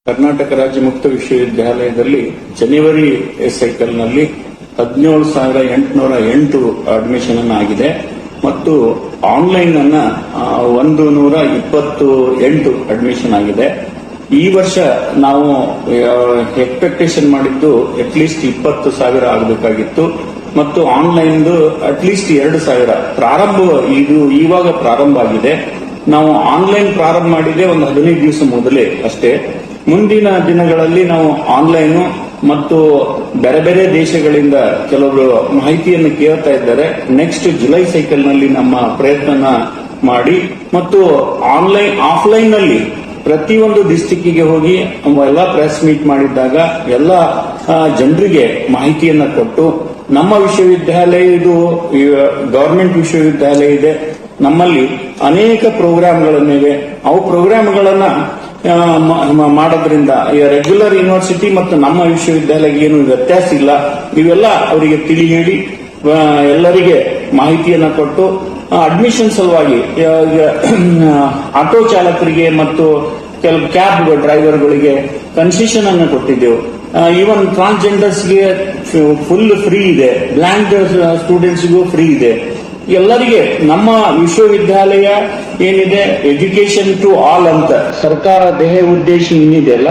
ಕರ್ನಾಟಕ ರಾಜ್ಯ ಮುಕ್ತ ವಿಶ್ವವಿದ್ಯಾಲಯದಲ್ಲಿ ಜನವರಿ ಸೈಕಲ್ನಲ್ಲಿ 17,808 ಅಡ್ಮಿಷನ್ ಆಗಿದೆ ಮತ್ತು ಆನ್ಲೈನ್ ಅನ್ನ 128 ಅಡ್ಮಿಷನ್ ಆಗಿದೆ. ಈ ವರ್ಷ ನಾವು ಎಕ್ಸ್ಪೆಕ್ಟೇಷನ್ ಮಾಡಿದ್ದು ಅಟ್ಲೀಸ್ಟ್ 20,000 ಆಗಬೇಕಾಗಿತ್ತು ಮತ್ತು ಆನ್ಲೈನ್ ಅಟ್ಲೀಸ್ಟ್ 2,000 ಇವಾಗ ಪ್ರಾರಂಭ ಆಗಿದೆ. ನಾವು ಆನ್ಲೈನ್ ಪ್ರಾರಂಭ ಮಾಡಿದೆ ಒಂದು 15 ದಿವಸ ಮೊದಲೇ ಅಷ್ಟೇ. ಮುಂದಿನ ದಿನಗಳಲ್ಲಿ ನಾವು ಆನ್ಲೈನ್ ಮತ್ತು ಬೇರೆ ಬೇರೆ ದೇಶಗಳಿಂದ ಕೆಲವರು ಮಾಹಿತಿಯನ್ನು ಕೇಳ್ತಾ ಇದ್ದಾರೆ. ನೆಕ್ಸ್ಟ್ ಜುಲೈ ಸೈಕಲ್ ನಲ್ಲಿ ನಮ್ಮ ಪ್ರಯತ್ನ ಮಾಡಿ ಮತ್ತು ಆಫ್ಲೈನ್ ನಲ್ಲಿ ಪ್ರತಿಯೊಂದು ಡಿಸ್ಟಿಕ್ಕಿಗೆ ಹೋಗಿ ಎಲ್ಲ ಪ್ರೆಸ್ ಮೀಟ್ ಮಾಡಿದ್ದಾಗ ಎಲ್ಲ ಜನರಿಗೆ ಮಾಹಿತಿಯನ್ನ ಕೊಟ್ಟು ನಮ್ಮ ವಿಶ್ವವಿದ್ಯಾಲಯ ಇದು ಗವರ್ಮೆಂಟ್ ವಿಶ್ವವಿದ್ಯಾಲಯ ಇದೆ. ನಮ್ಮಲ್ಲಿ ಅನೇಕ ಪ್ರೋಗ್ರಾಂಗಳಿವೆ. ಅವು ಪ್ರೋಗ್ರಾಂಗಳನ್ನ ಮಾಡೋದ್ರಿಂದ ರೆಗ್ಯುಲರ್ ಯೂನಿವರ್ಸಿಟಿ ಮತ್ತು ನಮ್ಮ ವಿಶ್ವವಿದ್ಯಾಲಯಕ್ಕೆ ಏನು ವ್ಯತ್ಯಾಸ ಇಲ್ಲ. ಇವೆಲ್ಲ ಅವರಿಗೆ ತಿಳಿ ಹೇಳಿ ಎಲ್ಲರಿಗೆ ಮಾಹಿತಿಯನ್ನ ಕೊಟ್ಟು ಅಡ್ಮಿಷನ್ ಸಲುವಾಗಿ ಆಟೋ ಚಾಲಕರಿಗೆ ಮತ್ತು ಕೆಲವು ಕ್ಯಾಬ್ ಡ್ರೈವರ್ಗಳಿಗೆ ಕನ್ಸೆಷನ್ ಅನ್ನು ಕೊಟ್ಟಿದ್ದೆವು. ಈವನ್ ಟ್ರಾನ್ಸ್ಜೆಂಡರ್ಸ್ಗೆ ಫುಲ್ ಫ್ರೀ ಇದೆ, ಬ್ಲೈಂಡ್ ಸ್ಟೂಡೆಂಟ್ಸ್ಗೂ ಫ್ರೀ ಇದೆ. ಎಲ್ಲರಿಗೆ ನಮ್ಮ ವಿಶ್ವವಿದ್ಯಾಲಯ ಏನಿದೆ ಎಜುಕೇಶನ್ ಟು ಆಲ್ ಅಂತ ಸರ್ಕಾರ ದೇಹ ಉದ್ದೇಶ ಏನಿದೆ ಅಲ್ಲ